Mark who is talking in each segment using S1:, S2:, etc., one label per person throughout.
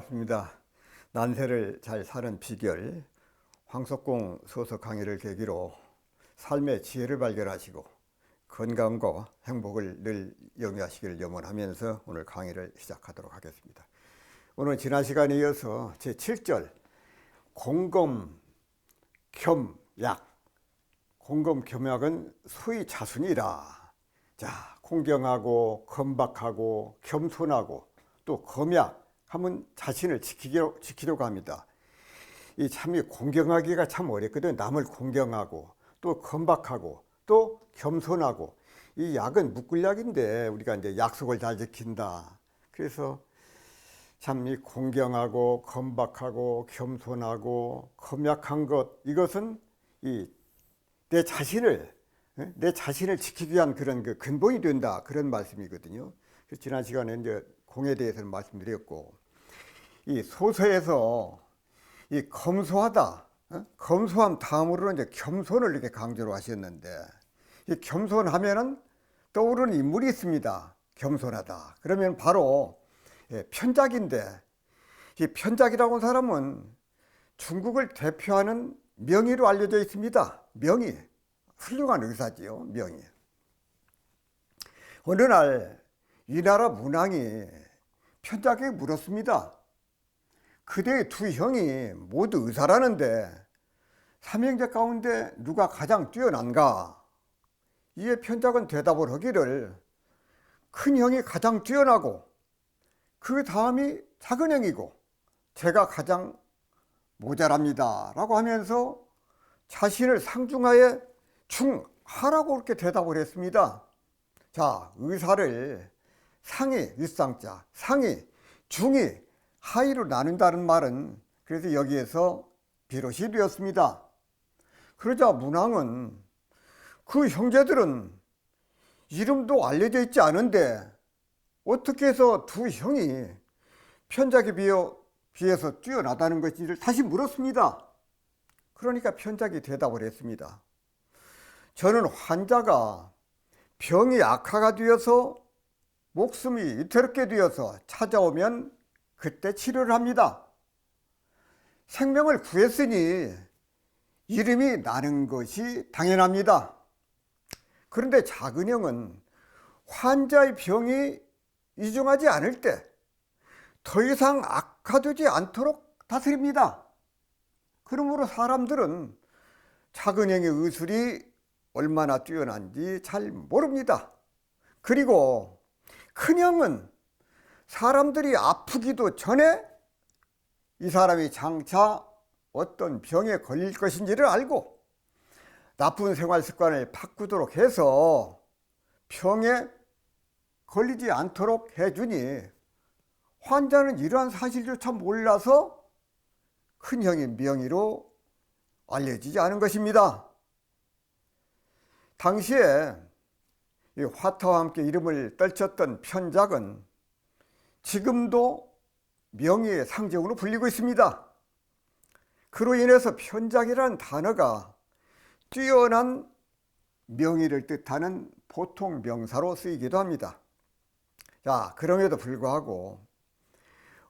S1: 반갑습니다. 난세를 잘 사는 비결, 황석공 소설 강의를 계기로 삶의 지혜를 발견하시고 건강과 행복을 늘 영위하시기를 염원하면서 오늘 강의를 시작하도록 하겠습니다. 오늘 지난 시간에 이어서 제7절 공검겸약, 공검겸약은 소위 자순이라. 자, 공경하고 건박하고 겸손하고 또 검약 하면 자신을 지키려고 합니다. 이 참이 공경하기가 참 어렵거든. 남을 공경하고 또 건박하고 또 겸손하고, 이 약은 묶을 약인데 우리가 이제 약속을 잘 지킨다. 그래서 참 이 공경하고 건박하고 겸손하고 검약한 것, 이것은 이 내 자신을 지키기 위한 그런 그 근본이 된다, 그런 말씀이거든요. 그래서 지난 시간에 이제 공에 대해서는 말씀드렸고, 이 소서에서 이 검소하다, 검소함 다음으로는 이제 겸손을 이렇게 강조로 하셨는데, 이 겸손하면은 떠오르는 인물이 있습니다. 겸손하다 그러면 바로 편작인데, 이 편작이라고 하는 사람은 중국을 대표하는 명의로 알려져 있습니다. 명의, 훌륭한 의사지요. 명의. 어느 날 이 나라 문왕이 편작에게 물었습니다. 그대의 두 형이 모두 의사라는데 삼형제 가운데 누가 가장 뛰어난가? 이에 편작은 대답을 하기를 큰 형이 가장 뛰어나고 그 다음이 작은 형이고 제가 가장 모자랍니다 라고 하면서 자신을 상중하에 중하라고 그렇게 대답을 했습니다. 자, 의사를 상이, 윗상자, 상이, 중이, 하이로 나눈다는 말은 그래서 여기에서 비롯이 되었습니다. 그러자 문왕은 그 형제들은 이름도 알려져 있지 않은데 어떻게 해서 두 형이 편작에 비해서 뛰어나다는 것인지를 다시 물었습니다. 그러니까 편작이 대답을 했습니다. 저는 환자가 병이 악화가 되어서 목숨이 위태롭게 되어서 찾아오면 그때 치료를 합니다. 생명을 구했으니 이름이 나는 것이 당연합니다. 그런데 작은 형은 환자의 병이 이중하지 않을 때 더 이상 악화되지 않도록 다스립니다. 그러므로 사람들은 작은 형의 의술이 얼마나 뛰어난지 잘 모릅니다. 그리고 큰 형은 사람들이 아프기도 전에 이 사람이 장차 어떤 병에 걸릴 것인지를 알고 나쁜 생활 습관을 바꾸도록 해서 병에 걸리지 않도록 해주니 환자는 이러한 사실조차 몰라서 큰 형의 명의로 알려지지 않은 것입니다. 당시에 이 화타와 함께 이름을 떨쳤던 편작은 지금도 명의의 상징으로 불리고 있습니다. 그로 인해서 편작이라는 단어가 뛰어난 명의를 뜻하는 보통 명사로 쓰이기도 합니다. 자, 그럼에도 불구하고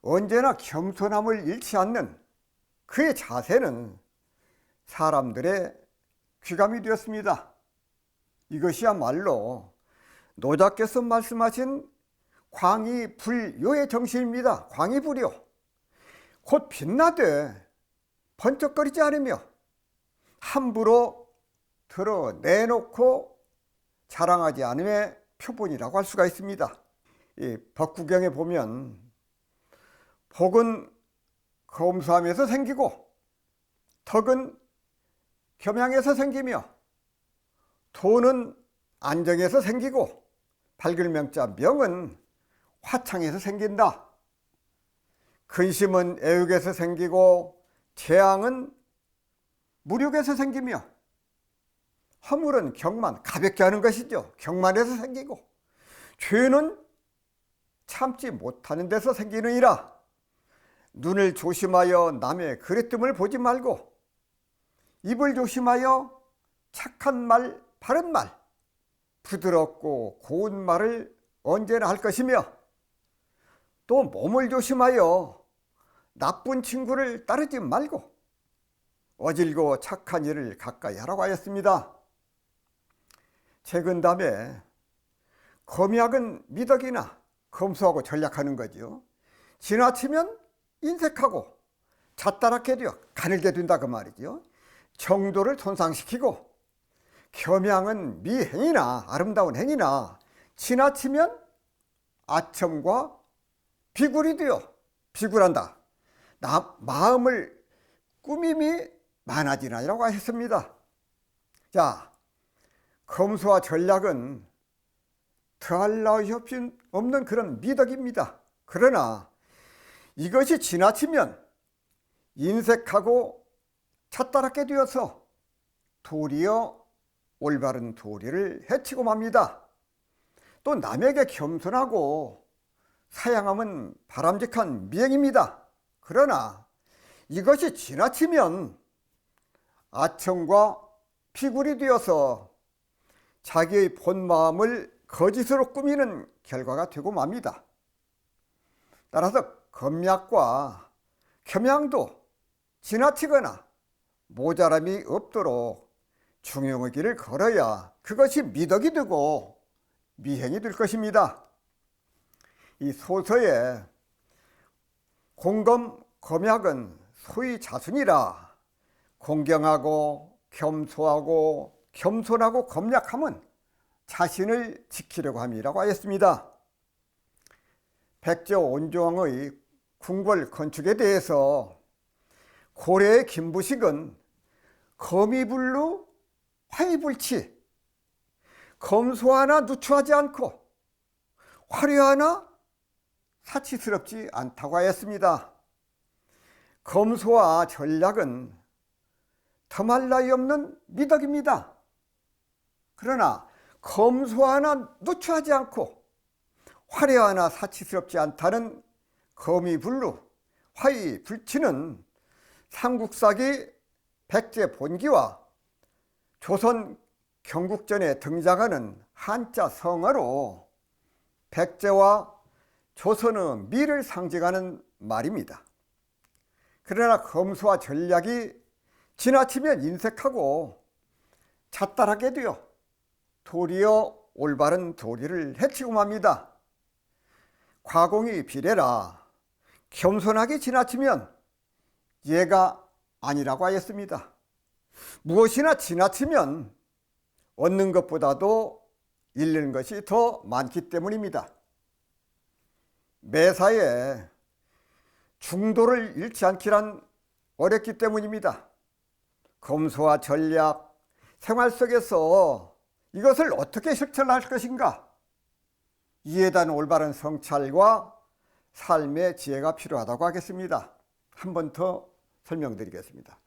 S1: 언제나 겸손함을 잃지 않는 그의 자세는 사람들의 귀감이 되었습니다. 이것이야말로 노자께서 말씀하신 광이불요의 정신입니다. 광이불요, 곧 빛나되 번쩍거리지 않으며 함부로 드러내놓고 자랑하지 않음의 표본이라고 할 수가 있습니다. 이 법구경에 보면 복은 검소함에서 생기고 덕은 겸양에서 생기며 도는 안정에서 생기고 밝을 명자 명은 화창에서 생긴다. 근심은 애욕에서 생기고 재앙은 무력에서 생기며 허물은 경만, 가볍게 하는 것이죠. 경만에서 생기고 죄는 참지 못하는 데서 생기느니라. 눈을 조심하여 남의 그릇됨을 보지 말고 입을 조심하여 착한 말, 바른 말, 부드럽고 고운 말을 언제나 할 것이며 또 몸을 조심하여 나쁜 친구를 따르지 말고 어질고 착한 일을 가까이 하라고 하였습니다. 책은담에 검약은 미덕이나 검소하고 전략하는 거죠. 지나치면 인색하고 잣다랗게 되어 가늘게 된다 그 말이죠. 정도를 손상시키고 겸양은 미행이나 아름다운 행위나 지나치면 아첨과 비굴이 되어 비굴한다. 마음을 꾸밈이 많아지나이라고 하셨습니다. 자, 검소와 전략은 더할 나위 없는 그런 미덕입니다. 그러나 이것이 지나치면 인색하고 잣다랗게 되어서 도리어 올바른 도리를 해치고 맙니다. 또 남에게 겸손하고 사양함은 바람직한 미행입니다. 그러나 이것이 지나치면 아첨과 피굴이 되어서 자기의 본 마음을 거짓으로 꾸미는 결과가 되고 맙니다. 따라서 검약과 겸양도 지나치거나 모자람이 없도록 중용의 길을 걸어야 그것이 미덕이 되고 미행이 될 것입니다. 이 소서에 공검 검약은 소위 자순이라 공경하고 겸소하고 겸손하고 검약함은 자신을 지키려고 함이라고 하였습니다. 백제 온종의 궁궐 건축에 대해서 고려의 김부식은 거미불루 화이불치, 검소하나 누추하지 않고 화려하나 사치스럽지 않다고 하였습니다. 검소와 전략은 더할 나위 없는 미덕입니다. 그러나 검소하나 누추하지 않고 화려하나 사치스럽지 않다는 거미불루 화이불치는 삼국사기 백제 본기와 조선 경국전에 등장하는 한자 성어로 백제와 조선의 미를 상징하는 말입니다. 그러나 검소와 전략이 지나치면 인색하고 잣다랗게 되어 도리어 올바른 도리를 해치고 맙니다. 과공이 비례라 겸손하게 지나치면 예가 아니라고 하였습니다. 무엇이나 지나치면 얻는 것보다도 잃는 것이 더 많기 때문입니다. 매사에 중도를 잃지 않기란 어렵기 때문입니다. 검소와 전략, 생활 속에서 이것을 어떻게 실천할 것인가? 이에 대한 올바른 성찰과 삶의 지혜가 필요하다고 하겠습니다. 한 번 더 설명드리겠습니다.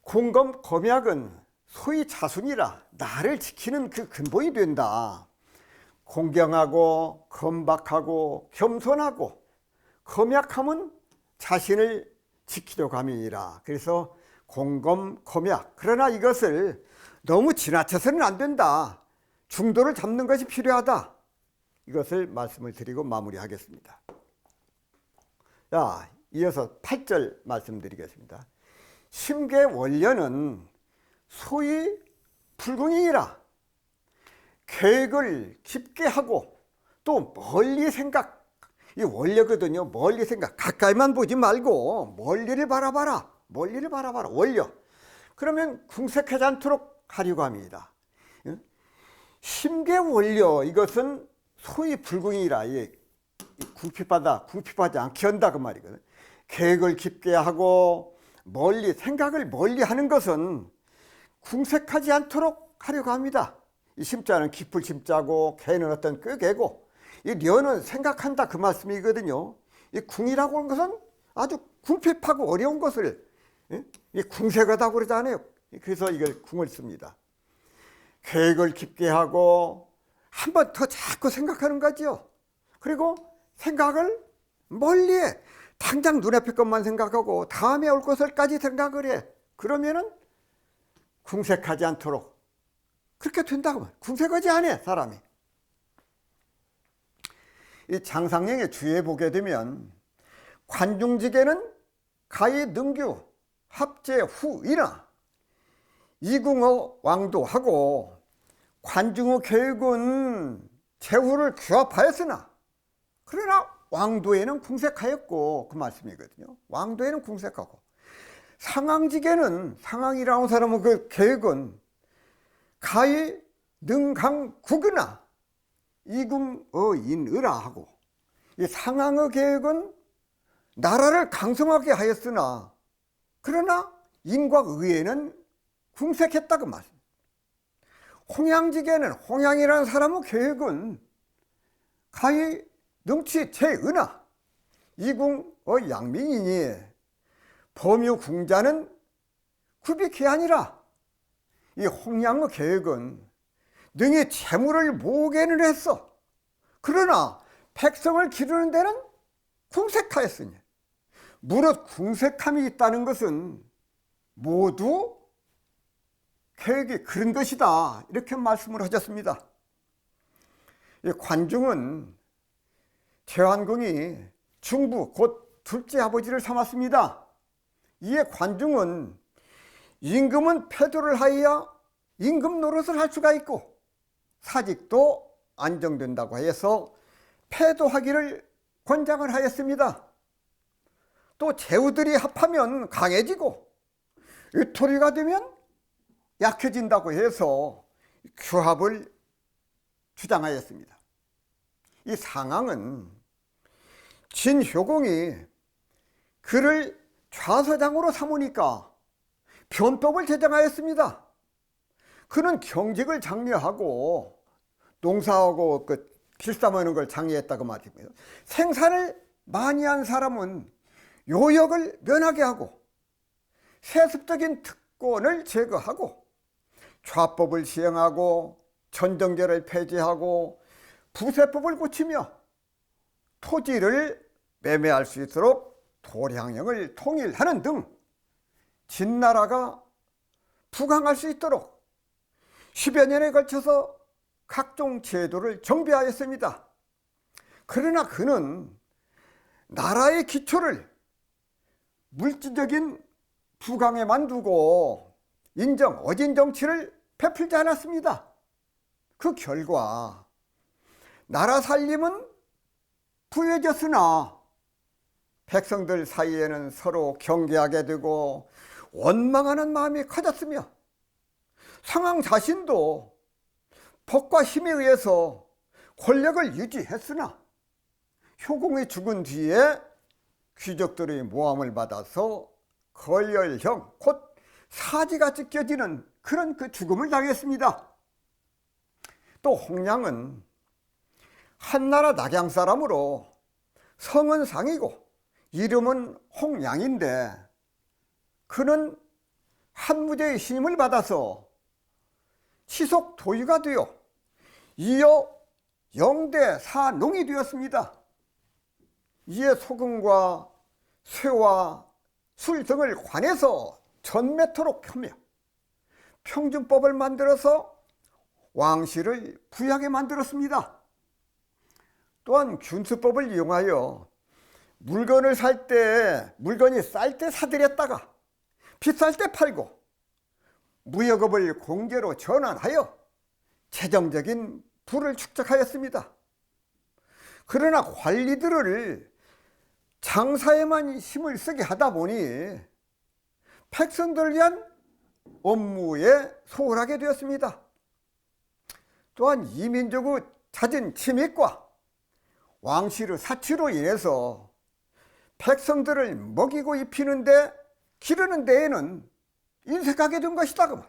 S1: 공검 검약은 소위 자순이라 나를 지키는 그 근본이 된다. 공경하고 건박하고 겸손하고 검약함은 자신을 지키려고 함이니라. 그래서 공검 검약. 그러나 이것을 너무 지나쳐서는 안 된다. 중도를 잡는 것이 필요하다. 이것을 말씀을 드리고 마무리하겠습니다. 자, 이어서 8절 말씀드리겠습니다. 심계 원려는 소위 불궁이라 계획을 깊게 하고 또 멀리 생각, 이 원려거든요. 멀리 생각, 가까이만 보지 말고 멀리를 바라봐라. 멀리를 바라봐라. 원려. 그러면 궁색하지 않도록 하려고 합니다. 심계 원려, 이것은 소위 불궁이라 궁핍하지 않게 한다 그 말이거든. 계획을 깊게 하고 멀리 생각을 멀리 하는 것은 궁색하지 않도록 하려고 합니다. 이 심자는 깊을 심자고 개는 어떤 꾀개고 이 려는 생각한다 그 말씀이거든요. 이 궁이라고 하는 것은 아주 궁핍하고 어려운 것을 이 궁색하다고 그러잖아요. 그래서 이걸 궁을 씁니다. 계획을 깊게 하고 한 번 더 자꾸 생각하는 거죠. 그리고 생각을 멀리 해. 당장 눈앞에 것만 생각하고 다음에 올 것을까지 생각을 해. 그러면은 궁색하지 않도록 그렇게 된다고. 궁색하지 않아 사람이. 이 장상령의 주에 보게 되면 관중직에는 가히 능규 합제 후이나 이궁의 왕도하고 관중의 계획은 제후를 규합하였으나 그러나 왕도에는 궁색하였고 그 말씀이거든요. 왕도에는 궁색하고 상황직에는 상황이라는 사람은 그 계획은 가히 능강국으나 이궁의인의라 하고 이 상황의 계획은 나라를 강성하게 하였으나 그러나 인과 의에는 궁색했다 그 말씀. 홍양직에는 홍양이라는 사람의 계획은 가히 능치 제은하 이궁의 양민이니 범유 궁자는 굽이기 아니라 이 홍양의 계획은 능히 재물을 모으게는 했어. 그러나 백성을 기르는 데는 궁색하였으니 무릇 궁색함이 있다는 것은 모두 계획이 그런 것이다 이렇게 말씀을 하셨습니다. 이 관중은 제환궁이 중부 곧 둘째 아버지를 삼았습니다. 이에 관중은 임금은 패도를 하여야 임금 노릇을 할 수가 있고 사직도 안정된다고 해서 패도하기를 권장을 하였습니다. 또 제후들이 합하면 강해지고 의토리가 되면 약해진다고 해서 규합을 주장하였습니다. 이 상황은 진효공이 그를 좌서장으로 삼으니까 변법을 제정하였습니다. 그는 경직을 장려하고 농사하고 그 길쌈하는 걸 장려했다고 말입니다. 생산을 많이 한 사람은 요역을 면하게 하고 세습적인 특권을 제거하고 좌법을 시행하고 전정제를 폐지하고 부세법을 고치며 토지를 매매할 수 있도록 도량령을 통일하는 등 진나라가 부강할 수 있도록 10여 년에 걸쳐서 각종 제도를 정비하였습니다. 그러나 그는 나라의 기초를 물질적인 부강에만 두고 인정, 어진 정치를 베풀지 않았습니다. 그 결과 나라 살림은 부해졌으나 백성들 사이에는 서로 경계하게 되고 원망하는 마음이 커졌으며 상황 자신도 법과 힘에 의해서 권력을 유지했으나 효공이 죽은 뒤에 귀족들의 모함을 받아서 걸열형 곧 사지가 찢겨지는 그런 그 죽음을 당했습니다. 또 홍량은 한나라 낙양 사람으로 성은 상이고 이름은 홍량인데 그는 한무제의 신임을 받아서 치속 도유가 되어 이어 영대 사농이 되었습니다. 이에 소금과 쇠와 술 등을 관해서 전매토록 펴며 평준법을 만들어서 왕실을 부하게 만들었습니다. 또한 균수법을 이용하여 물건을 살 때 물건이 쌀 때 사들였다가 비쌀 때 팔고 무역업을 공제로 전환하여 재정적인 부를 축적하였습니다. 그러나 관리들을 장사에만 힘을 쓰게 하다 보니 백성들을 위한 업무에 소홀하게 되었습니다. 또한 이민족의 잦은 침입과 왕실의 사치로 인해서 백성들을 먹이고 입히는데 기르는 데에는 인색하게 된 것이다.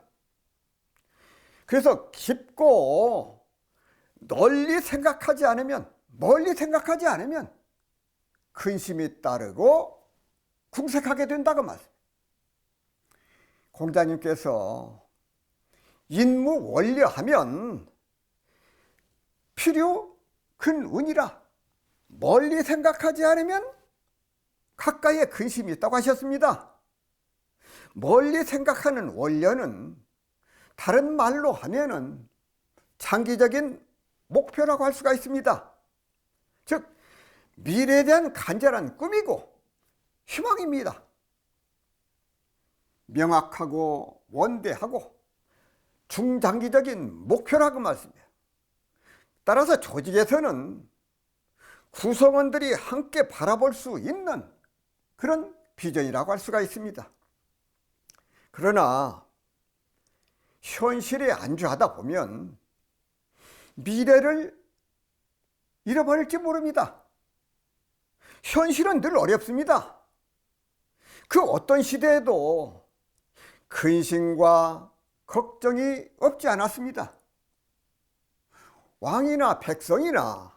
S1: 그래서 깊고 널리 생각하지 않으면, 멀리 생각하지 않으면 근심이 따르고 궁색하게 된다고 말씀. 공자님께서 인무 원려하면 필요 근운이라 멀리 생각하지 않으면 가까이에 근심이 있다고 하셨습니다. 멀리 생각하는 원려는 다른 말로 하면은 장기적인 목표라고 할 수가 있습니다. 즉 미래에 대한 간절한 꿈이고 희망입니다. 명확하고 원대하고 중장기적인 목표라고 말씀이에요. 따라서 조직에서는 구성원들이 함께 바라볼 수 있는 그런 비전이라고 할 수가 있습니다. 그러나 현실에 안주하다 보면 미래를 잃어버릴지 모릅니다. 현실은 늘 어렵습니다. 그 어떤 시대에도 근심과 걱정이 없지 않았습니다. 왕이나 백성이나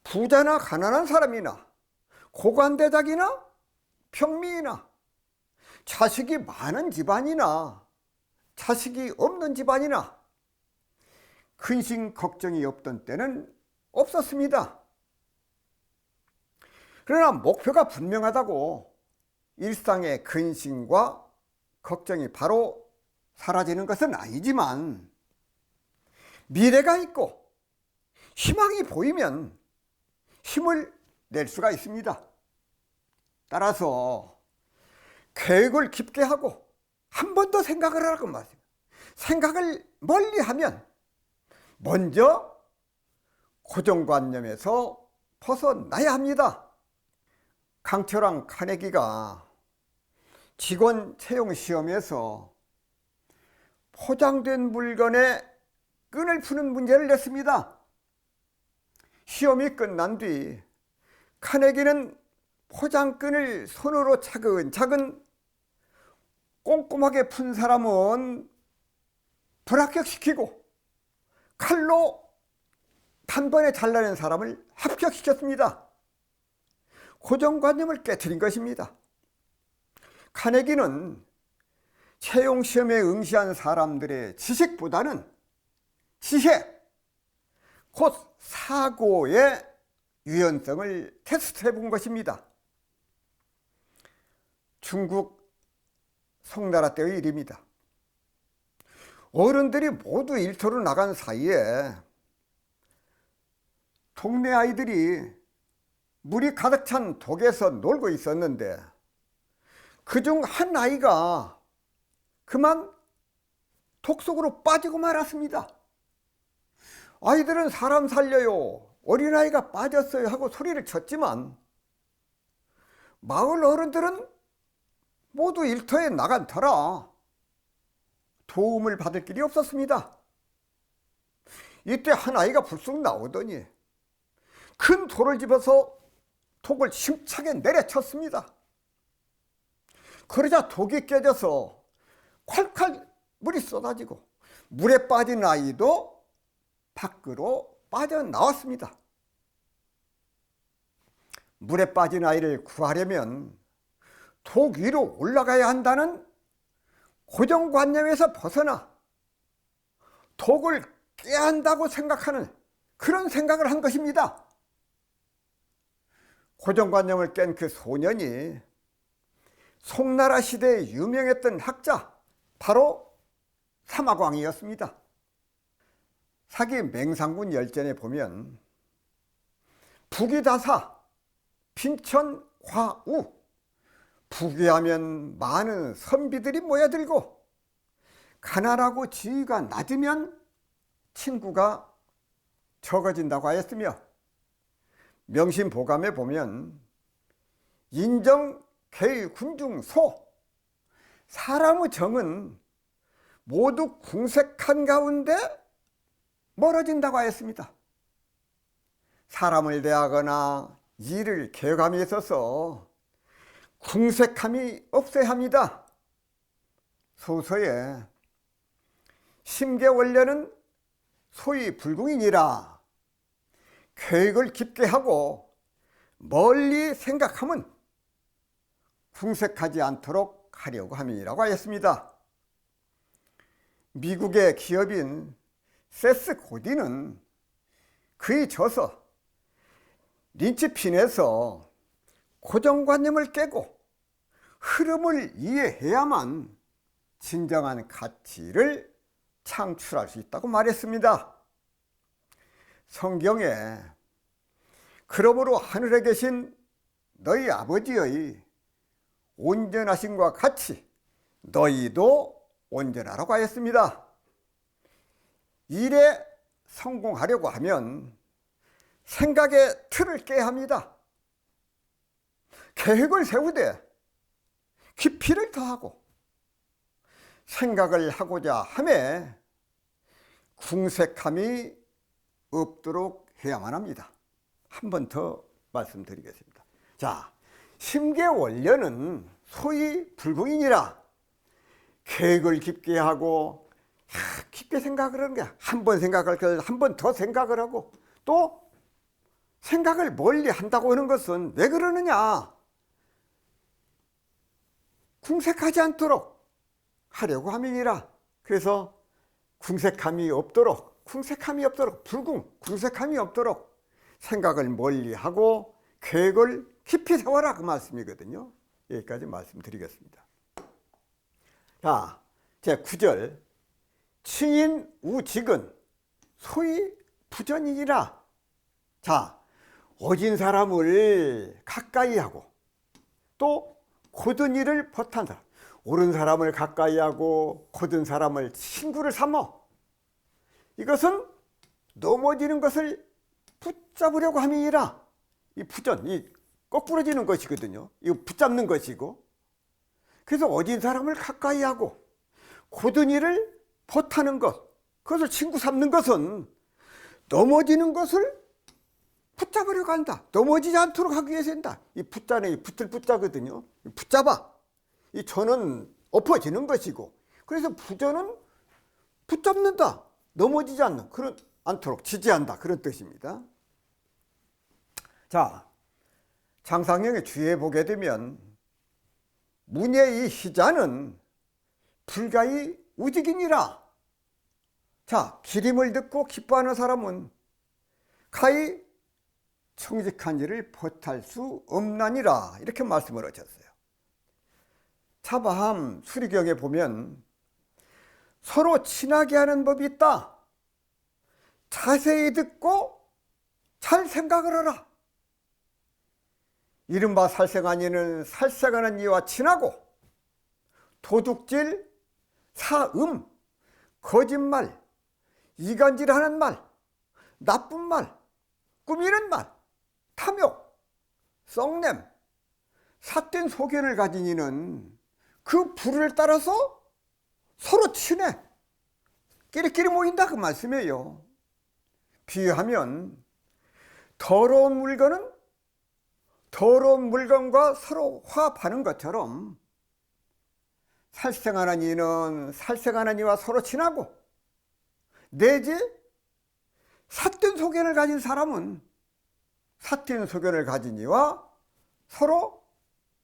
S1: 부자나 가난한 사람이나 고관대작이나 평민이나 자식이 많은 집안이나 자식이 없는 집안이나 근심 걱정이 없던 때는 없었습니다. 그러나 목표가 분명하다고 일상의 근심과 걱정이 바로 사라지는 것은 아니지만 미래가 있고 희망이 보이면 힘을 낼 수가 있습니다. 따라서 계획을 깊게 하고 한 번 더 생각을 하라고 말이에요. 생각을 멀리 하면 먼저 고정관념에서 벗어나야 합니다. 강철왕 카네기가 직원 채용 시험에서 포장된 물건에 끈을 푸는 문제를 냈습니다. 시험이 끝난 뒤 카네기는 포장끈을 손으로 차근차근 꼼꼼하게 푼 사람은 불합격시키고 칼로 단번에 잘라낸 사람을 합격시켰습니다. 고정관념을 깨트린 것입니다. 카네기는 채용시험에 응시한 사람들의 지식보다는 지혜, 곧 사고의 유연성을 테스트해 본 것입니다. 중국 송나라 때의 일입니다. 어른들이 모두 일터로 나간 사이에 동네 아이들이 물이 가득 찬 독에서 놀고 있었는데 그중 한 아이가 그만 독 속으로 빠지고 말았습니다. 아이들은 사람 살려요, 어린아이가 빠졌어요 하고 소리를 쳤지만 마을 어른들은 모두 일터에 나간 터라 도움을 받을 길이 없었습니다. 이때 한 아이가 불쑥 나오더니 큰 돌을 집어서 독을 힘차게 내려쳤습니다. 그러자 독이 깨져서 콸콸 물이 쏟아지고 물에 빠진 아이도 밖으로 빠져나왔습니다. 물에 빠진 아이를 구하려면 독 위로 올라가야 한다는 고정관념에서 벗어나 독을 깨야 한다고 생각하는 그런 생각을 한 것입니다. 고정관념을 깬 그 소년이 송나라 시대에 유명했던 학자 바로 사마광이었습니다. 사기 맹상군 열전에 보면 부귀다사, 빈천, 과우, 부귀하면 많은 선비들이 모여들고 가난하고 지위가 낮으면 친구가 적어진다고 하였으며 명심보감에 보면 인정, 개, 군중, 소, 사람의 정은 모두 궁색한 가운데 멀어진다고 하였습니다. 사람을 대하거나 일을 계획함에 있어서 궁색함이 없어야 합니다. 소서에 심계원래는 소위 불궁이니라 계획을 깊게 하고 멀리 생각하면 궁색하지 않도록 하려고 함이라고 하였습니다. 미국의 기업인 세스 고디는 그의 저서 린치핀에서 고정관념을 깨고 흐름을 이해해야만 진정한 가치를 창출할 수 있다고 말했습니다. 성경에 그러므로 하늘에 계신 너희 아버지의 온전하심과 같이 너희도 온전하라고 하였습니다. 일에 성공하려고 하면 생각의 틀을 깨야 합니다. 계획을 세우되 깊이를 더하고 생각을 하고자 함에 궁색함이 없도록 해야만 합니다. 한 번 더 말씀드리겠습니다. 자, 심계 원료는 소위 불궁이니라. 계획을 깊게 하고 깊게 생각을 하는 게 한 번 생각할 걸 한 번 더 생각을 하고 또 생각을 멀리 한다고 하는 것은 왜 그러느냐? 궁색하지 않도록 하려고 함이니라. 그래서 궁색함이 없도록 궁색함이 없도록 생각을 멀리 하고 계획을 깊이 세워라, 그 말씀이거든요. 여기까지 말씀드리겠습니다. 자, 제 9절. 칭인 우직은 소위 부전이니라. 자, 어진 사람을 가까이 하고 또 고든 일을 버탄 사람, 옳은 사람을 가까이 하고 고든 사람을 친구를 삼어 이것은 넘어지는 것을 붙잡으려고 함이니라. 이 부전, 이 거꾸러지는 것이거든요. 이거 붙잡는 것이고, 그래서 어진 사람을 가까이 하고 고든 일을 버타는 것, 그것을 친구 삼는 것은 넘어지는 것을 붙잡으려고 한다. 넘어지지 않도록 하기 위해서 한다. 이 붙자는 이 붙을 붙자거든요. 붙잡아. 이 전은 엎어지는 것이고, 그래서 부전은 붙잡는다. 넘어지지 않도록 지지한다. 그런 뜻입니다. 자, 장상형의 주위에 보게 되면 문의 이 희자는 불가히 우직이니라. 자, 기림을 듣고 기뻐하는 사람은 가히 청직한 일을 버탈 수 없나니라. 이렇게 말씀을 하셨어요. 차바함 수리경에 보면 서로 친하게 하는 법이 있다. 자세히 듣고 잘 생각을 하라. 이른바 살생한 이는 살생하는 이와 친하고 도둑질, 사음, 거짓말, 이간질하는 말, 나쁜 말, 꾸미는 말, 탐욕, 썩냄, 삿된 소견을 가진 이는 그 불을 따라서 서로 친해. 끼리끼리 모인다, 그 말씀이에요. 비유하면 더러운 물건은 더러운 물건과 서로 화합하는 것처럼 살생하는 이는 살생하는 이와 서로 친하고, 내지 삿된 소견을 가진 사람은 삿된 소견을 가진 이와 서로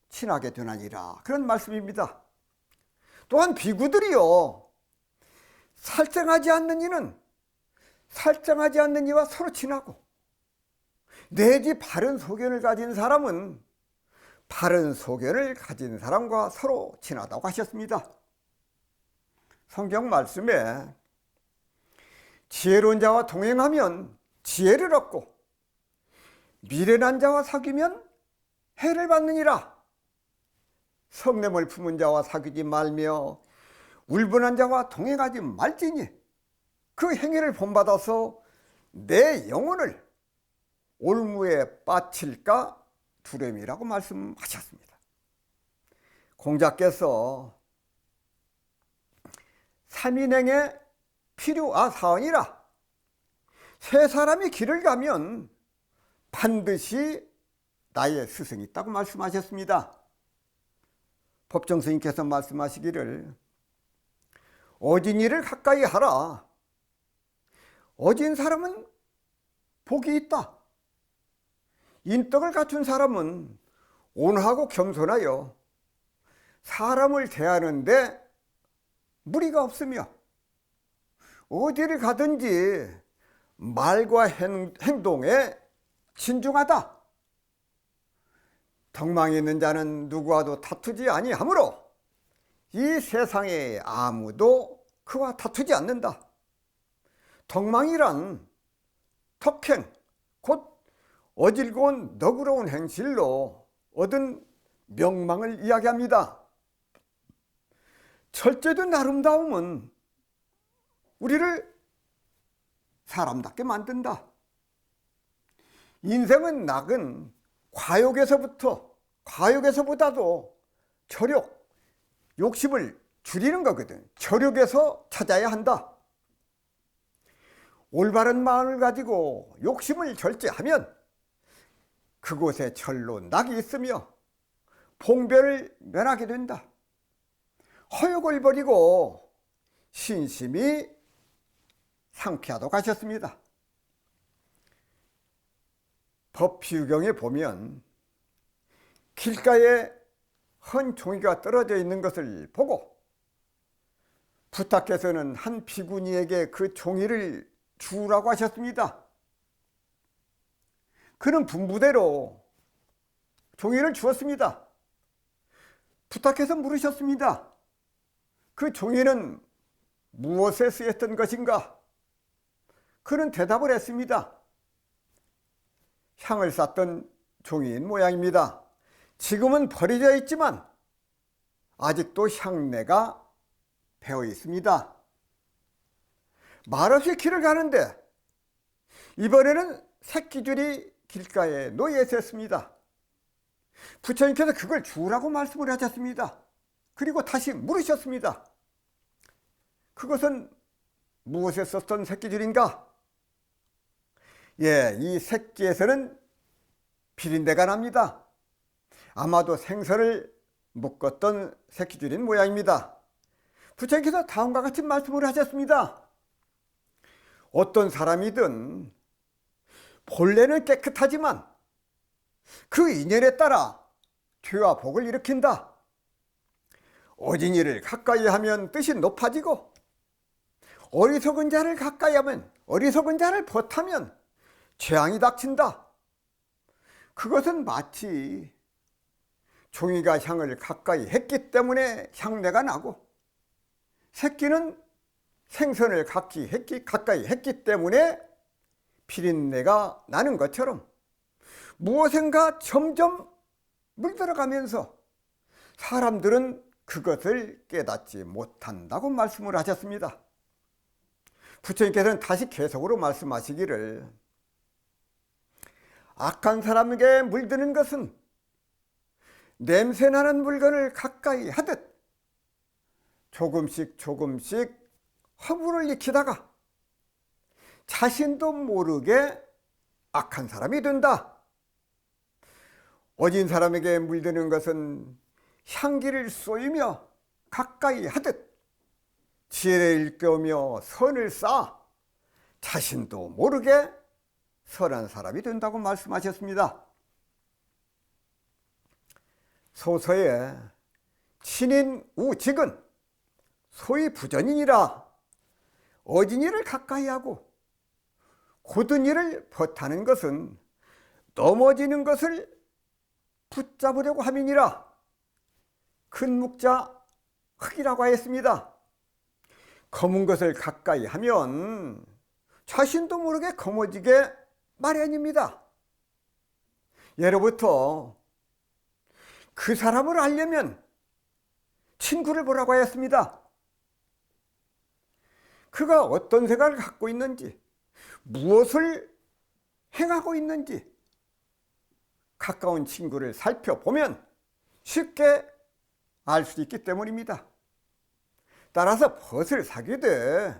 S1: 친하게 되나니라. 그런 말씀입니다. 또한 비구들이요, 살생하지 않는 이는 살생하지 않는 이와 서로 친하고, 내지 바른 소견을 가진 사람은 바른 소견을 가진 사람과 서로 친하다고 하셨습니다. 성경 말씀에 지혜로운 자와 동행하면 지혜를 얻고 미련한 자와 사귀면 해를 받느니라. 성냄을 품은 자와 사귀지 말며 울분한 자와 동행하지 말지니 그 행위를 본받아서 내 영혼을 올무에 빠칠까 두려움이라고 말씀하셨습니다. 공자께서 삼인행에 필요하사원이라. 세 사람이 길을 가면 반드시 나의 스승이 있다고 말씀하셨습니다. 법정 스님께서 말씀하시기를 어진이를 가까이 하라. 어진 사람은 복이 있다. 인덕을 갖춘 사람은 온하고 겸손하여 사람을 대하는데 무리가 없으며 어디를 가든지 말과 행동에 진중하다. 덕망이 있는 자는 누구와도 다투지 아니하므로 이 세상에 아무도 그와 다투지 않는다. 덕망이란 덕행, 곧 어질고 너그러운 행실로 얻은 명망을 이야기합니다. 절제된 아름다움은 우리를 사람답게 만든다. 인생은 낙은 과욕에서보다도 절욕, 욕심을 줄이는 거거든. 절욕에서 찾아야 한다. 올바른 마음을 가지고 욕심을 절제하면 그곳에 절로 낙이 있으며 봉변을 면하게 된다. 허욕을 버리고 신심이 상쾌하도록 하셨습니다. 법비유경에 보면 길가에 헌 종이가 떨어져 있는 것을 보고 부탁해서는 한 비구니에게 그 종이를 주라고 하셨습니다. 그는 분부대로 종이를 주었습니다. 부탁해서 물으셨습니다. 그 종이는 무엇에 쓰였던 것인가? 그는 대답을 했습니다. 향을 쌌던 종이인 모양입니다. 지금은 버려져 있지만 아직도 향내가 배어 있습니다. 말없이 길을 가는데 이번에는 새끼줄이 길가에 놓여 있었습니다. 부처님께서 그걸 주라고 말씀을 하셨습니다. 그리고 다시 물으셨습니다. 그것은 무엇에 썼던 새끼줄인가? 이 새끼에서는 비린내가 납니다. 아마도 생선을 묶었던 새끼줄인 모양입니다. 부처님께서 다음과 같이 말씀을 하셨습니다. 어떤 사람이든 본래는 깨끗하지만 그 인연에 따라 죄와 복을 일으킨다. 어진이를 가까이 하면 뜻이 높아지고 어리석은 자를 가까이 하면 어리석은 자를 벗하면 재앙이 닥친다. 그것은 마치 종이가 향을 가까이 했기 때문에 향내가 나고 새끼는 생선을 가까이 했기 때문에 비린내가 나는 것처럼 무엇인가 점점 물들어가면서 사람들은 그것을 깨닫지 못한다고 말씀을 하셨습니다. 부처님께서는 다시 계속으로 말씀하시기를 악한 사람에게 물드는 것은 냄새나는 물건을 가까이 하듯 조금씩 허물을 익히다가 자신도 모르게 악한 사람이 된다. 어진 사람에게 물드는 것은 향기를 쏘이며 가까이 하듯 지혜를 일깨우며 선을 쌓아 자신도 모르게 선한 사람이 된다고 말씀하셨습니다. 소서에 친인 우직은 소위 부전이니라. 어진 이를 가까이 하고 곧은 이를 벗하는 것은 넘어지는 것을 붙잡으려고 함이니라. 큰 묵자 흙이라고 하였습니다. 검은 것을 가까이 하면 자신도 모르게 검어지게 마련입니다. 예로부터 그 사람을 알려면 친구를 보라고 하였습니다. 그가 어떤 생각을 갖고 있는지, 무엇을 행하고 있는지 가까운 친구를 살펴보면 쉽게 알 수 있기 때문입니다. 따라서 벗을 사귀되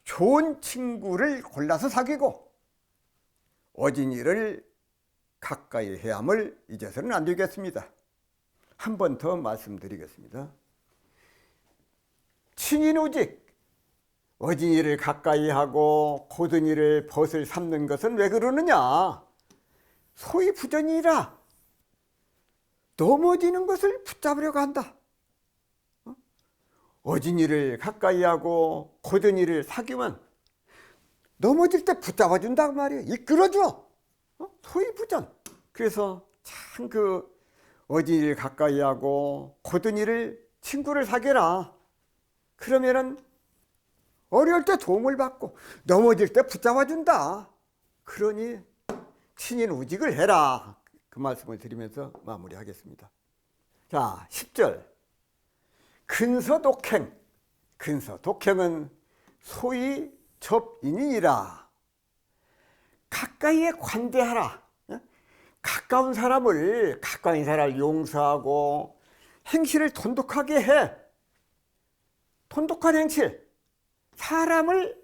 S1: 좋은 친구를 골라서 사귀고 어진이를 가까이 해야 함을 잊어서는 안 되겠습니다. 한 번 더 말씀드리겠습니다. 친인우직, 어진이를 가까이 하고 곧은 이를 벗을 삼는 것은 왜 그러느냐? 소위 부전이라 넘어지는 것을 붙잡으려고 한다. 어진이를 가까이 하고 곧은 이를 사귀면 넘어질 때 붙잡아준다고 말이에요. 이끌어줘. 소위 부전. 그래서 참 그 어진이를 가까이 하고 곧은 이를 친구를 사귀라. 그러면은 어려울 때 도움을 받고 넘어질 때 붙잡아준다. 그러니 친인 우직을 해라. 그 말씀을 드리면서 마무리하겠습니다. 자, 10절. 근서독행. 근서독행은 소위 접인이니라. 가까이에 관대하라. 가까운 사람을 용서하고 행실을 돈독하게 해. 돈독한 행실. 사람을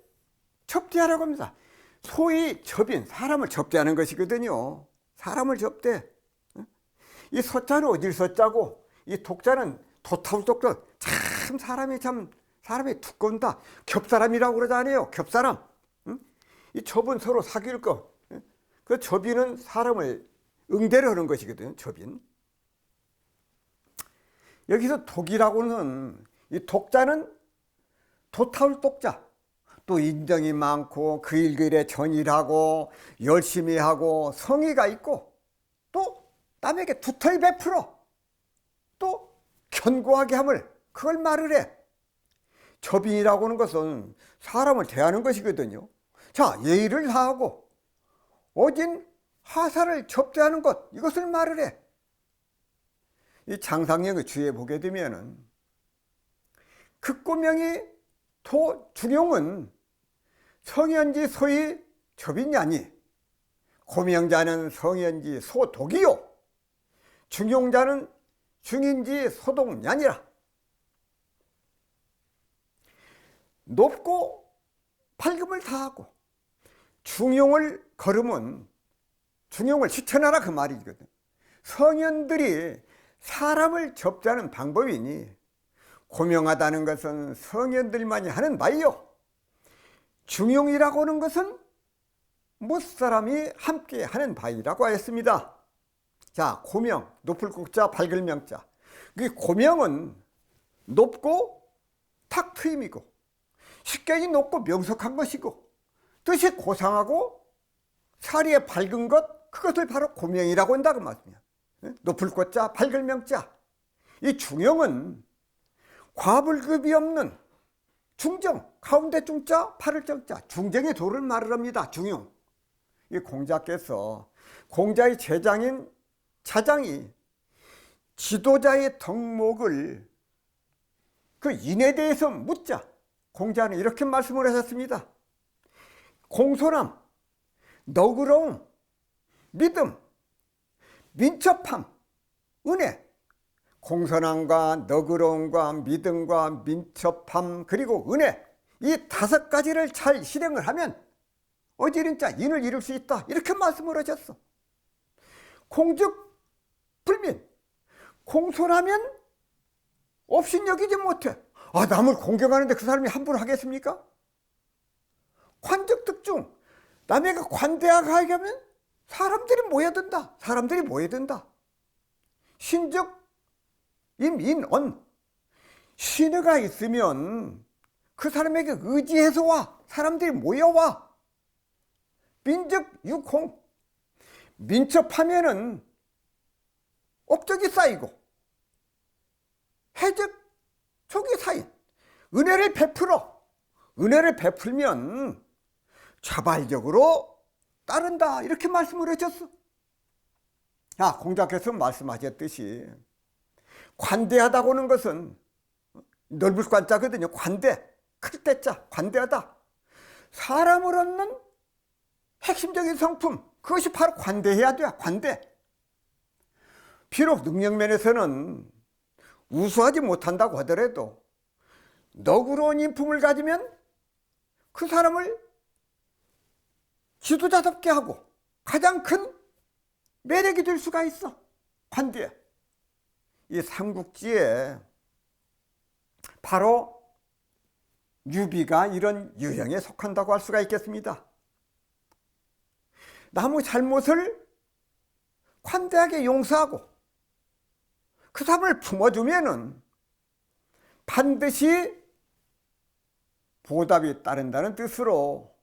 S1: 접대하라고 합니다. 소위 접인, 사람을 접대하는 것이거든요. 사람을 접대. 이 서자는 어딜 서자고, 이 독자는 도타우독자. 참 사람이 두꺼운다. 겹사람이라고 그러잖아요. 겹사람. 이 접은 서로 사귈 거. 그 접인은 사람을 응대를 하는 것이거든요. 접인. 여기서 독이라고는, 이 독자는 도타울 독자. 또 인정이 많고 그 일 그 일에 전일하고 열심히 하고 성의가 있고 또 남에게 두터히 베풀어 또 견고하게 함을, 그걸 말을 해. 접인이라고 하는 것은 사람을 대하는 것이거든요. 자, 예의를 다하고 어진 하사를 접대하는 것, 이것을 말을 해. 이 장상영의 주에 보게 되면은 극고명이 도중용은 성현지 소위 접인냐니, 고명자는 성현지 소독이요 중용자는 중인지 소독냐니라. 높고 밝음을 다하고 중용을 걸으면 중용을 실천하라, 그 말이거든. 성현들이 사람을 접대하는 방법이니, 고명하다는 것은 성현들만이 하는 바이요, 중용이라고 하는 것은 못사람이 함께 하는 바이라고 하였습니다. 자, 고명, 높을 국자, 밝을 명자. 이 고명은 높고 탁 트임이고 식견이 높고 명석한 것이고 뜻이 고상하고 사리에 밝은 것, 그것을 바로 고명이라고 한다, 그 말이야. 높을 꽃자, 밝을 명자. 이 중용은 과불급이 없는 중정, 가운데 중자, 팔을 정자, 중정의 도를 말을 합니다. 중용. 이 공자께서, 공자의 제장인 차장이 지도자의 덕목을 그 인에 대해서 묻자 공자는 이렇게 말씀을 하셨습니다. 공손함, 너그러움, 믿음, 민첩함, 은혜. 공손함과 너그러움과 믿음과 민첩함 그리고 은혜, 이 5가지를 잘 실행을 하면 어지른자 인을 이룰 수 있다, 이렇게 말씀을 하셨어. 공적불민, 공손하면 업신여기지 못해. 아, 남을 공경하는데 그 사람이 함부로 하겠습니까? 관적특중, 남에게 관대하게 하면 사람들이 모여든다. 사람들이 모여든다. 신적 임인언, 신의가 있으면 그 사람에게 의지해서 와. 사람들이 모여와. 민적 육홍, 민첩하면은 업적이 쌓이고 해적 촉이 쌓인. 은혜를 베풀어. 은혜를 베풀면 자발적으로 따른다, 이렇게 말씀을 하셨어. 자, 공자께서 말씀하셨듯이 관대하다고 하는 것은 넓을 관자거든요. 관대, 클 때자, 관대하다. 사람을 얻는 핵심적인 성품, 그것이 바로 관대해야 돼. 관대. 비록 능력면에서는 우수하지 못한다고 하더라도 너그러운 인품을 가지면 그 사람을 지도자답게 하고 가장 큰 매력이 될 수가 있어. 관대. 이 삼국지에 바로 유비가 이런 유형에 속한다고 할 수가 있겠습니다. 남의 잘못을 관대하게 용서하고 그 사람을 품어주면은 반드시 보답이 따른다는 뜻으로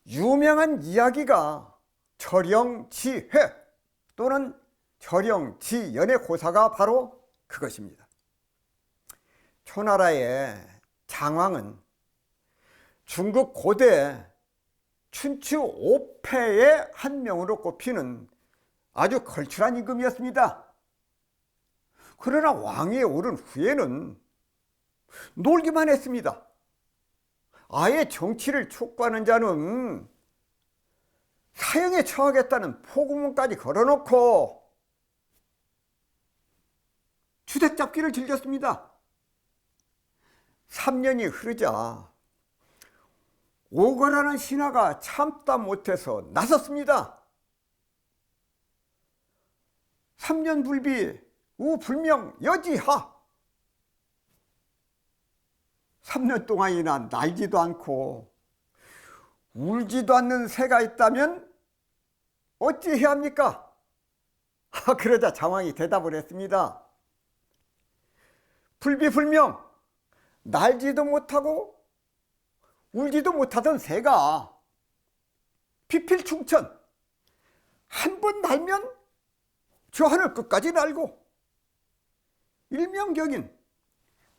S1: 유명한 이야기가 절영지회 또는 절영지연의 고사가 바로 그것입니다. 초나라의 장왕은 중국 고대 춘추 5패의 한 명으로 꼽히는 아주 걸출한 임금이었습니다. 그러나 왕위에 오른 후에는 놀기만 했습니다. 아예 정치를 촉구하는 자는 사형에 처하겠다는 포고문까지 걸어놓고 주택 잡기를 즐겼습니다. 3년이 흐르자 오거라는 신하가 참다 못해서 나섰습니다. 3년 불비 우불명 여지하. 3년 동안이나 날지도 않고 울지도 않는 새가 있다면 어찌해야 합니까? 그러자 장왕이 대답을 했습니다. 불비불명 날지도 못하고 울지도 못하던 새가 비필충천 한 번 날면 저 하늘 끝까지 날고, 일명격인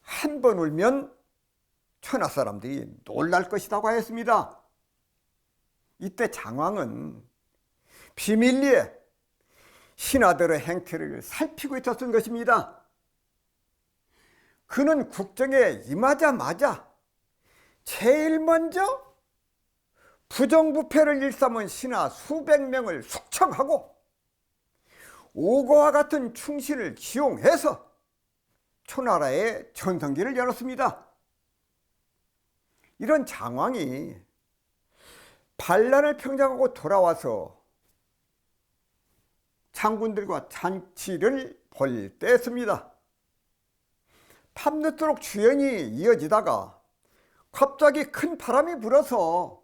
S1: 한 번 울면 천하 사람들이 놀랄 것이라고 하였습니다. 이때 장왕은 비밀리에 신하들의 행태를 살피고 있었던 것입니다. 그는 국정에 임하자마자 제일 먼저 부정부패를 일삼은 신하 수백 명을 숙청하고 오고와 같은 충신을 기용해서 초나라에 전성기를 열었습니다. 이런 장왕이 반란을 평정하고 돌아와서 장군들과 잔치를 벌 때였습니다. 밤늦도록 주연이 이어지다가 갑자기 큰 바람이 불어서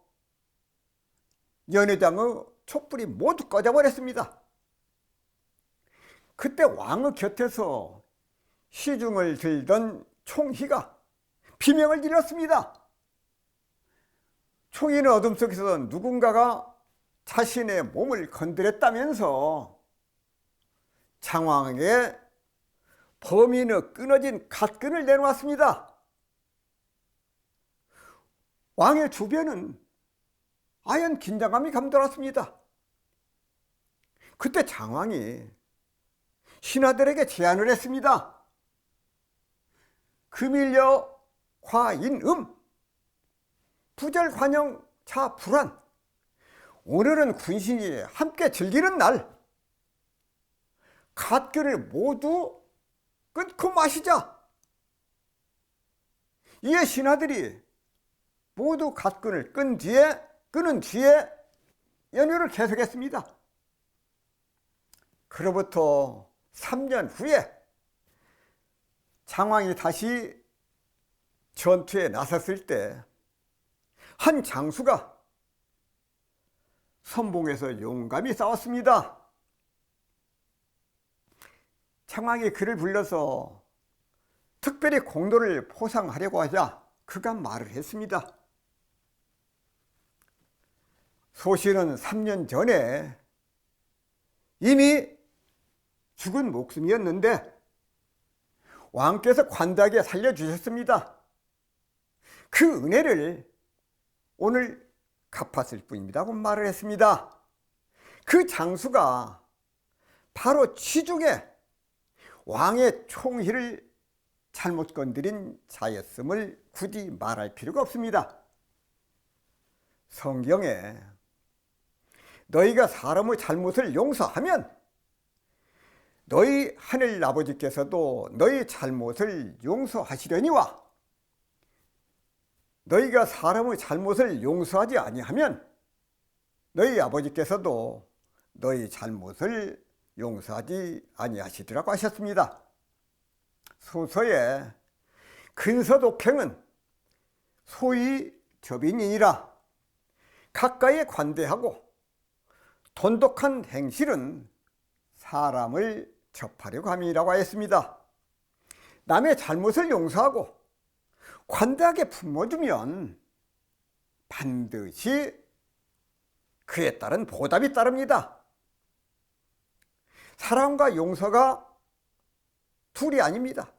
S1: 연회장의 촛불이 모두 꺼져버렸습니다. 그때 왕의 곁에서 시중을 들던 총희가 비명을 질렀습니다. 총희는 어둠 속에서 누군가가 자신의 몸을 건드렸다면서 장왕에게 범인의 끊어진 갓끈을 내놓았습니다. 왕의 주변은 아연 긴장감이 감돌았습니다. 그때 장왕이 신하들에게 제안을 했습니다. 금일여 과인음 부절관영 자불안, 오늘은 군신이 함께 즐기는 날, 갓끈을 모두 끊고 마시자. 이에 신하들이 모두 갓끈을 끊은 뒤에 연휴를 계속했습니다. 그로부터 3년 후에 장왕이 다시 전투에 나섰을 때 한 장수가 선봉에서 용감히 싸웠습니다. 장왕이 그를 불러서 특별히 공로를 포상하려고 하자 그가 말을 했습니다. 소신은 3년 전에 이미 죽은 목숨이었는데 왕께서 관대하게 살려주셨습니다. 그 은혜를 오늘 갚았을 뿐입니다 하고 말을 했습니다. 그 장수가 바로 취중에 왕의 총희를 잘못 건드린 자였음을 굳이 말할 필요가 없습니다. 성경에 너희가 사람의 잘못을 용서하면 너희 하늘 아버지께서도 너희 잘못을 용서하시려니와 너희가 사람의 잘못을 용서하지 아니하면 너희 아버지께서도 너희 잘못을 용서하지 아니하시리라고 하셨습니다. 소서에 근서독행은 소위 접인이니라, 가까이에 관대하고 돈독한 행실은 사람을 접하려고 함이라고 하였습니다. 남의 잘못을 용서하고 관대하게 품어주면 반드시 그에 따른 보답이 따릅니다. 사랑과 용서가 둘이 아닙니다.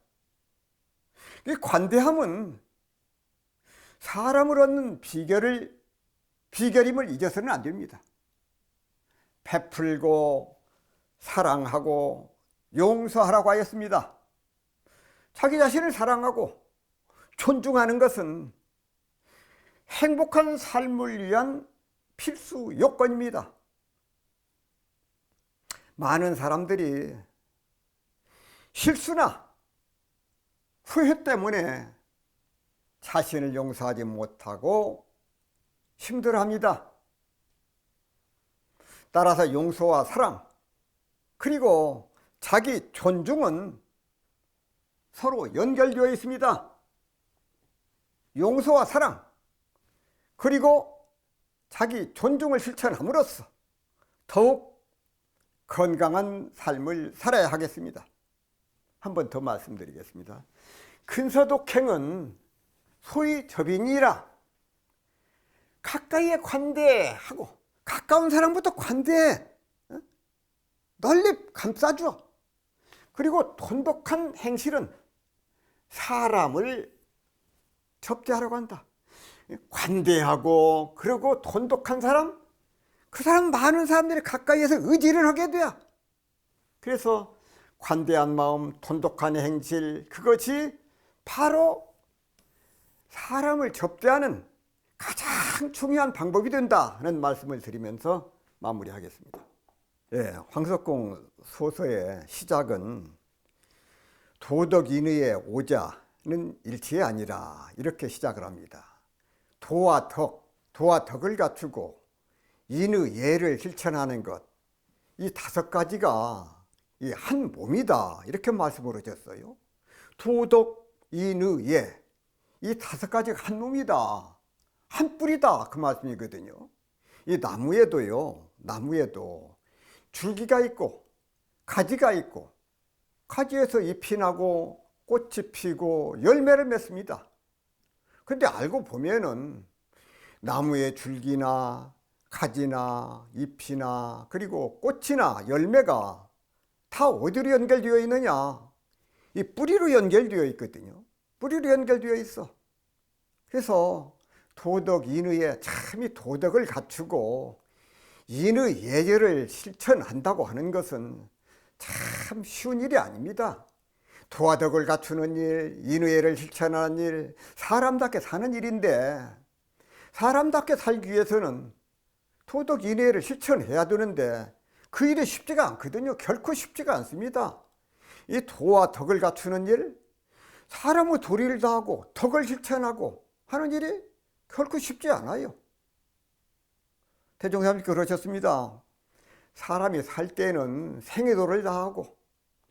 S1: 이 관대함은 사람을 얻는 비결임을 잊어서는 안 됩니다. 베풀고 사랑하고 용서하라고 하였습니다. 자기 자신을 사랑하고 존중하는 것은 행복한 삶을 위한 필수 요건입니다. 많은 사람들이 실수나 후회 때문에 자신을 용서하지 못하고 힘들어합니다. 따라서 용서와 사랑, 그리고 자기 존중은 서로 연결되어 있습니다. 용서와 사랑, 그리고 자기 존중을 실천함으로써 더욱 건강한 삶을 살아야 하겠습니다. 한 번 더 말씀드리겠습니다. 근서독행은 소위 접인이라 가까이에 관대하고 가까운 사람부터 관대해 널리 감싸줘. 그리고 돈독한 행실은 사람을 접대하려고 한다. 관대하고 그리고 돈독한 사람, 그 사람 많은 사람들이 가까이에서 의지를 하게 돼요. 그래서 관대한 마음, 돈독한 행실, 그것이 바로 사람을 접대하는 가장 중요한 방법이 된다는 말씀을 드리면서 마무리하겠습니다. 황석공 소서의 시작은 도덕인의의 오자는 일치가 아니라 이렇게 시작을 합니다. 도와 덕을 갖추고 인의 예를 실천하는 것, 이 5가지가 이 한 몸이다, 이렇게 말씀을 하셨어요. 도덕, 인의, 예, 이 5가지가 한 몸이다, 한 뿌리다, 그 말씀이거든요. 이 나무에도 줄기가 있고 가지가 있고 가지에서 잎이 나고 꽃이 피고 열매를 맺습니다. 근데 알고 보면은 나무의 줄기나 가지나 잎이나 그리고 꽃이나 열매가 다 어디로 연결되어 있느냐? 이 뿌리로 연결되어 있거든요. 뿌리로 연결되어 있어. 그래서 도덕, 인의에 참이 도덕을 갖추고 인의 예절을 실천한다고 하는 것은 참 쉬운 일이 아닙니다. 도와 덕을 갖추는 일, 인의예를 실천하는 일, 사람답게 사는 일인데, 사람답게 살기 위해서는 도덕, 인의예를 실천해야 되는데 그 일이 쉽지가 않거든요. 결코 쉽지가 않습니다. 이 도와 덕을 갖추는 일, 사람의 도리를 다하고 덕을 실천하고 하는 일이 결코 쉽지 않아요. 대종사님이 그러셨습니다. 사람이 살 때는 생애도를 다하고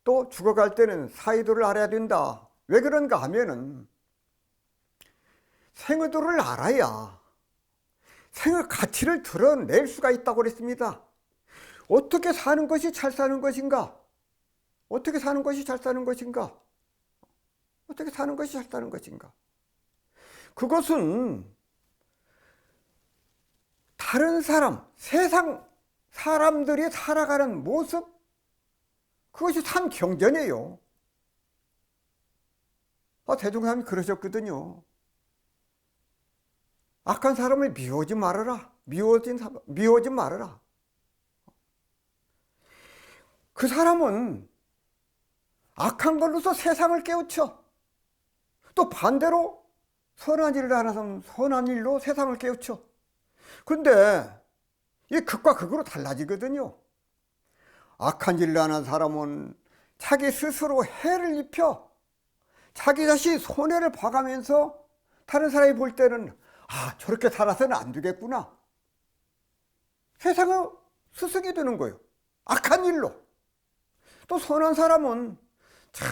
S1: 또 죽어갈 때는 사의도를 알아야 된다. 왜 그런가 하면은 생애도를 알아야 생의 가치를 드러낼 수가 있다고 그랬습니다. 어떻게 사는 것이 잘 사는 것인가? 어떻게 사는 것이 잘 사는 것인가? 어떻게 사는 것이 잘 사는 것인가? 그것은 다른 사람, 세상 사람들이 살아가는 모습, 그것이 참 경전이에요. 대종사님이 그러셨거든요. 악한 사람을 미워하지 말아라. 미워하지 말아라. 그 사람은 악한 걸로서 세상을 깨우쳐. 또 반대로 선한 일을 하는 사람은 선한 일로 세상을 깨우쳐. 근데 이 극과 극으로 달라지거든요. 악한 일을 하는 사람은 자기 스스로 해를 입혀 자기 자신이 손해를 봐가면서 다른 사람이 볼 때는 저렇게 살아서는 안 되겠구나. 세상의 스승이 되는 거예요. 악한 일로. 또 선한 사람은 참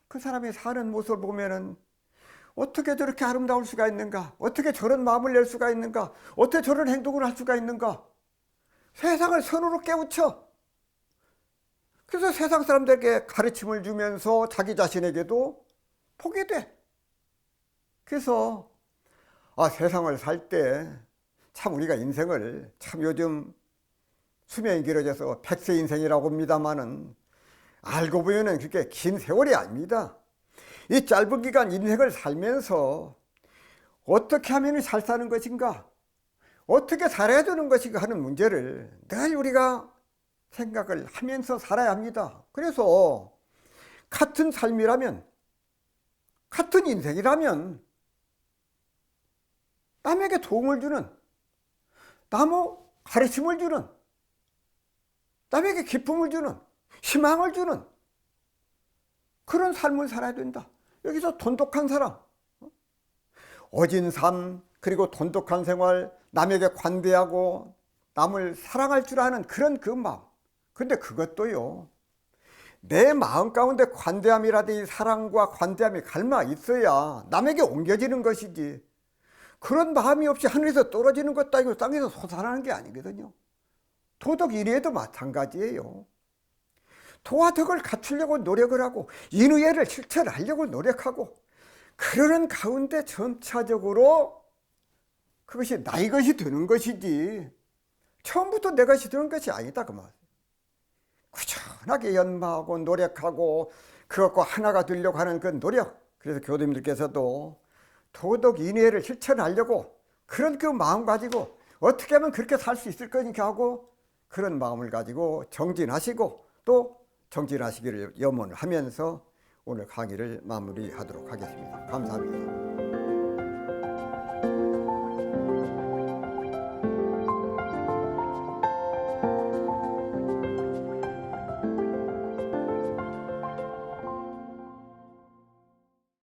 S1: 그 사람이 사는 모습을 보면은 어떻게 저렇게 아름다울 수가 있는가? 어떻게 저런 마음을 낼 수가 있는가? 어떻게 저런 행동을 할 수가 있는가? 세상을 선으로 깨우쳐. 그래서 세상 사람들에게 가르침을 주면서 자기 자신에게도 보게 돼. 그래서 세상을 살 때 참 우리가 인생을 참 요즘 수명이 길어져서 100세 인생이라고 합니다마는 알고 보면은 그렇게 긴 세월이 아닙니다. 이 짧은 기간 인생을 살면서 어떻게 하면 잘 사는 것인가, 어떻게 살아야 되는 것인가 하는 문제를 늘 우리가 생각을 하면서 살아야 합니다. 그래서 같은 삶이라면, 같은 인생이라면 남에게 도움을 주는, 남의 가르침을 주는, 남에게 기쁨을 주는, 희망을 주는 그런 삶을 살아야 된다. 여기서 돈독한 사람, 어진 삶, 그리고 돈독한 생활, 남에게 관대하고 남을 사랑할 줄 아는 그런 그 마음. 근데 그것도요, 내 마음 가운데 관대함이라든지 사랑과 관대함이 갈마 있어야 남에게 옮겨지는 것이지, 그런 마음이 없이 하늘에서 떨어지는 것도 아니고 땅에서 솟아나는 게 아니거든요. 도덕 이래에도 마찬가지예요. 도와 덕을 갖추려고 노력을 하고 인의를 실천하려고 노력하고 그러는 가운데 점차적으로 그것이 나의 것이 되는 것이지 처음부터 내 것이 되는 것이 아니다 그 말. 꾸준하게 연마하고 노력하고 그것과 하나가 되려고 하는 그 노력. 그래서 교도님들께서도 도덕 인의를 실천하려고 그런 그 마음 가지고 어떻게 하면 그렇게 살 수 있을 거니까 하고 그런 마음을 가지고 정진하시고 또 정진하시기를 염원하면서 오늘 강의를 마무리하도록 하겠습니다. 감사합니다.